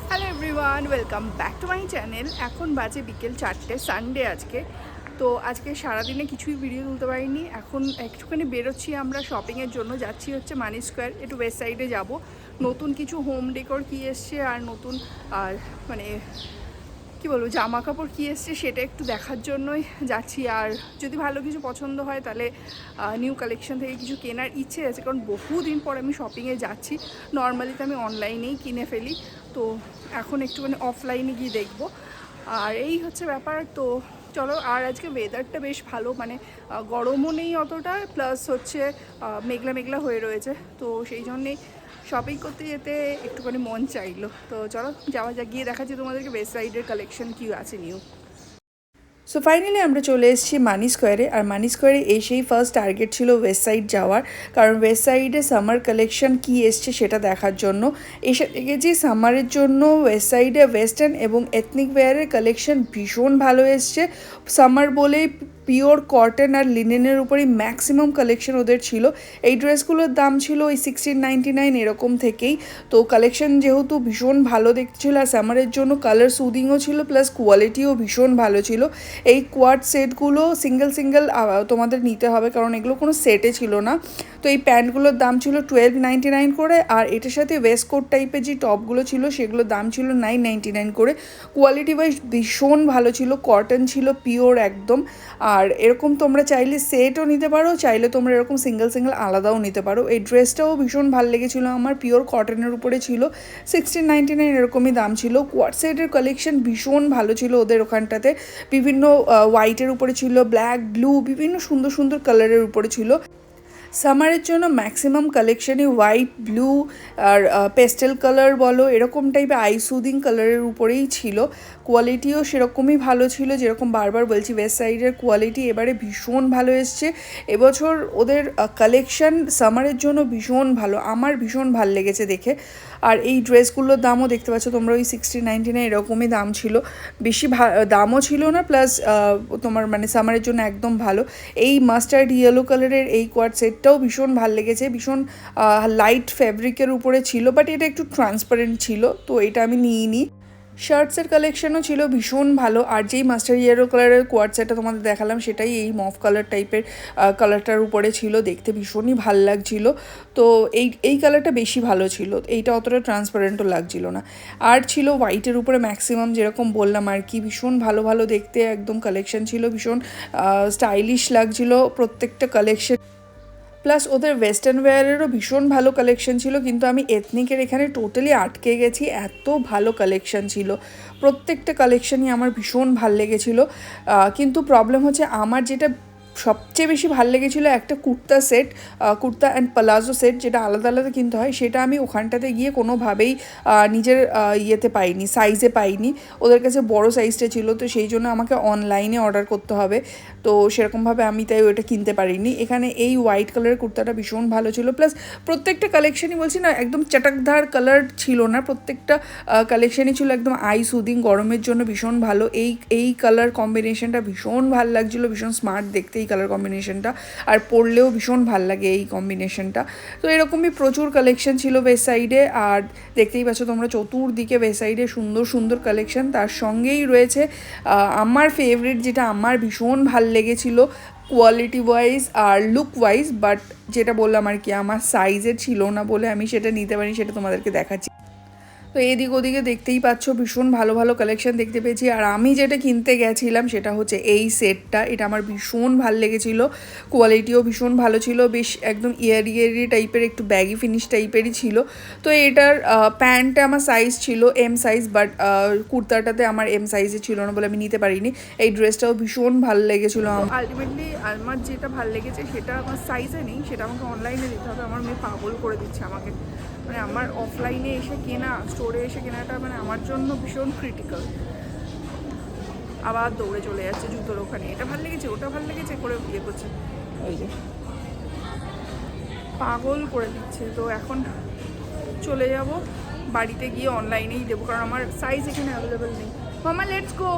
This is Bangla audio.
Hello everyone, welcome back to my channel. এখন বাজে বিকেল 4টে, সানডে আজকে। তো আজকে সারাদিনে কিছুই ভিডিও তুলতে পারিনি। এখন একটুখানি বেরোচ্ছি, আমরা শপিংয়ের জন্য যাচ্ছি হচ্ছে মানি স্কোয়ার, একটু ওয়েস্ট সাইডে যাব। নতুন কিছু হোম ডেকোর কী এসছে আর নতুন মানে কী বলবো জামা কাপড় কী এসছে সেটা একটু দেখার জন্যই যাচ্ছি। আর যদি ভালো কিছু পছন্দ হয় তাহলে নিউ কালেকশন থেকে কিছু কেনার ইচ্ছে আছে, কারণ বহুদিন পর আমি শপিংয়ে যাচ্ছি। নর্মালি তো আমি অনলাইনেই কিনে ফেলি, তো এখন একটুখানি অফলাইনে গিয়ে দেখবো। আর এই হচ্ছে ব্যাপার। তো চলো। আর আজকে ওয়েদারটা বেশ ভালো, মানে গরমও নেই অতটা, প্লাস হচ্ছে মেঘলা মেঘলা হয়ে রয়েছে। তো সেই জন্যেই শপিং করতে যেতে একটুখানি মন চাইলো। তো চলো যাওয়া যাক, গিয়ে দেখাচ্ছি তোমাদেরকে ওয়েস্ট সাইডের কালেকশন কী আছে নিউ। সো ফাইনালি আমরা চলে এসেছি মানি স্কোয়ারে। আর মানি স্কোয়ারে এসেই ফার্স্ট টার্গেট ছিল ওয়েস্ট সাইড যাওয়ার, কারণ ওয়েস্ট সাইডে সামার কালেকশন কী এসছে সেটা দেখার জন্য। এসে দেখেছি সামারের জন্য ওয়েস্ট সাইডে ওয়েস্টার্ন এবং এথনিক ওয়্যারের কালেকশন ভীষণ ভালো এসছে। সামার বলেই পিওর কটন আর লিনেনের উপরেই ম্যাক্সিমাম কালেকশন ওদের ছিল। এই ড্রেসগুলোর দাম ছিল ওই 1699 এরকম থেকেই। তো কালেকশন যেহেতু ভীষণ ভালো দেখছিল, আর সামারের জন্য কালার সুদিংও ছিল, প্লাস কোয়ালিটিও ভীষণ ভালো ছিল। এই কোয়াড সেটগুলো সিঙ্গেল সিঙ্গেল তোমাদের নিতে হবে, কারণ এগুলো কোনো সেটে ছিল না। তো এই প্যান্টগুলোর দাম ছিল 1299 করে, আর এটার সাথে ওয়েস্ট কোট টাইপের যে টপগুলো ছিল সেগুলোর দাম ছিল 999 করে। কোয়ালিটি ওয়াইজ ভীষণ ভালো ছিল, কটন ছিল পিওর একদম। আর এরকম তোমরা চাইলে সেটও নিতে পারো, চাইলে তোমরা এরকম সিঙ্গেল সিঙ্গেল আলাদাও নিতে পারো। এই ড্রেসটাও ভীষণ ভালো লেগেছিলো আমার, পিওর কটনের উপরে ছিল, 1699 এরকমই দাম ছিল। কোয়াড সেটের কালেকশন ভীষণ ভালো ছিল ওদের ওখানটাতে। বিভিন্ন হোয়াইটের উপরে ছিল, ব্ল্যাক, ব্লু, বিভিন্ন সুন্দর সুন্দর কালারের উপরে ছিল। সামারের জন্য ম্যাক্সিমাম কালেকশানই হোয়াইট, ব্লু আর পেস্টেল কালার বলো, এরকম টাইপের আই সুদিং কালারের উপরেই ছিল। কোয়ালিটিও সেরকমই ভালো ছিল, যেরকম বারবার বলছি ওয়েস্ট সাইডের কোয়ালিটি এবারে ভীষণ ভালো এসছে। এবছর ওদের কালেকশান সামারের জন্য ভীষণ ভালো, আমার ভীষণ ভালো লেগেছে দেখে। আর এই ড্রেসগুলোর দামও দেখতে পাচ্ছ তোমরা, ওই 1699 এরকমই দাম ছিল, বেশি দামও ছিল না, প্লাস তোমার মানে সামারের জন্য একদম ভালো। এই মাস্টার্ড ইয়েলো কালারের এই কোয়াড সেটটাও ভীষণ ভালো লেগেছে, ভীষণ লাইট ফ্যাব্রিকের উপরে ছিল, বাট এটা একটু ট্রান্সপারেন্ট ছিল, তো এটা আমি নিইনি। শার্টসের কালেকশনও ছিল ভীষণ ভালো। আর যেই মাস্টার ইয়েলো কালারের কোয়াড সেটটা তোমাদের দেখালাম সেটাই এই মফ কালার টাইপের কালারটার উপরে ছিল, দেখতে ভীষণই ভাল লাগছিল। তো এই কালারটা বেশি ভালো ছিল, এইটা অতটা ট্রান্সপারেন্টও লাগছিল না। আর ছিল হোয়াইটের উপরে ম্যাক্সিমাম, যেরকম বললাম আর কি, ভীষণ ভালো ভালো দেখতে একদম কালেকশন ছিল, ভীষণ স্টাইলিশ লাগছিল প্রত্যেকটা কালেকশন। প্লাস ওদের ওয়েস্টার্ন ওয়্যারেরও ভীষণ ভালো কালেকশন ছিল, কিন্তু আমি এথনিকের এখানে টোটালি আটকে গেছি, এত ভালো কালেকশন ছিল। প্রত্যেকটা কালেকশনই আমার ভীষণ ভাল লেগেছিলো। কিন্তু প্রবলেম হচ্ছে আমার যেটা সবচেয়ে বেশি ভালো লেগেছিলো একটা kurta set, kurta and palazzo set, যেটা আলাদা আলাদা কিনতে হয়, সেটা আমি ওখানটাতে গিয়ে কোনোভাবেই নিজের ইয়েতে পাইনি, সাইজে পাইনি। ওদের কাছে বড় সাইজটা ছিল, তো সেই জন্য আমাকে অনলাইনে অর্ডার করতে হবে। তো সেরকমভাবে আমি তাই ওটা কিনতে পারিনি। এখানে এই হোয়াইট কালারের কুর্তাটা ভীষণ ভালো ছিল, প্লাস প্রত্যেকটা কালেকশনই বলছি না একদম চটকদার কালার ছিল না, প্রত্যেকটা কালেকশনই ছিল একদম আই সুদিং, গরমের জন্য ভীষণ ভালো। এই কালার কম্বিনেশনটা ভীষণ ভালো লাগছিলো, ভীষণ স্মার্ট দেখতে এই কালার কম্বিনেশনটা, আর পরলেও ভীষণ ভাল লাগে এই কম্বিনেশনটা। তো এরকমই প্রচুর কালেকশন ছিল ওয়েস্ট সাইডে। আর দেখতেই পাচ্ছ তোমরা চতুর্দিকে ওয়েস্ট সাইডে সুন্দর সুন্দর কালেকশন, তার সঙ্গেই রয়েছে আমার ফেভারিট, যেটা আমার ভীষণ ভাল লেগেছিলো কোয়ালিটি ওয়াইজ আর লুক ওয়াইজ, বাট যেটা বললাম আর কি আমার সাইজের ছিল না বলে আমি সেটা নিতে পারি, সেটা তোমাদেরকে দেখাচ্ছি। তো এদিক ওদিকে দেখতেই পাচ্ছ ভীষণ ভালো ভালো কালেকশন দেখতে পেয়েছি। আর আমি যেটা কিনতে গেছিলাম সেটা হচ্ছে এই সেটটা, এটা আমার ভীষণ ভালো লেগেছিলো, কোয়ালিটিও ভীষণ ভালো ছিল, বেশ একদম ইয়ারি টাইপের, একটু ব্যাগি ফিনিশ টাইপেরই ছিল। তো এটার প্যান্টটা আমার সাইজ ছিল এম সাইজ, বাট কুর্তাটাতে আমার এম সাইজে ছিল না বলে আমি নিতে পারিনি। এই ড্রেসটাও ভীষণ ভালো লেগেছিলো। আলটিমেটলি আমার যেটা ভালো লেগেছে সেটা আমার সাইজে নেই, সেটা আমাকে অনলাইনে দিতে হবে। আমার মেয়ে পাগল করে দিচ্ছে আমাকে, মানে আমার অফলাইনে এসে কেনা, স্টোরে এসে কেনাটা মানে আমার জন্য ভীষণ ক্রিটিক্যাল। আবার দৌড়ে চলে যাচ্ছে জুতোর ওখানে, এটা ভালো লেগেছে ওটা ভালো লেগেছে করে ইয়ে করছে, ওই যে পাগল করে দিচ্ছে। তো এখন চলে যাব বাড়িতে গিয়ে অনলাইনেই দেবো, কারণ আমার সাইজ এখানে অ্যাভেলেবেল নেই। মামা লেটস গো।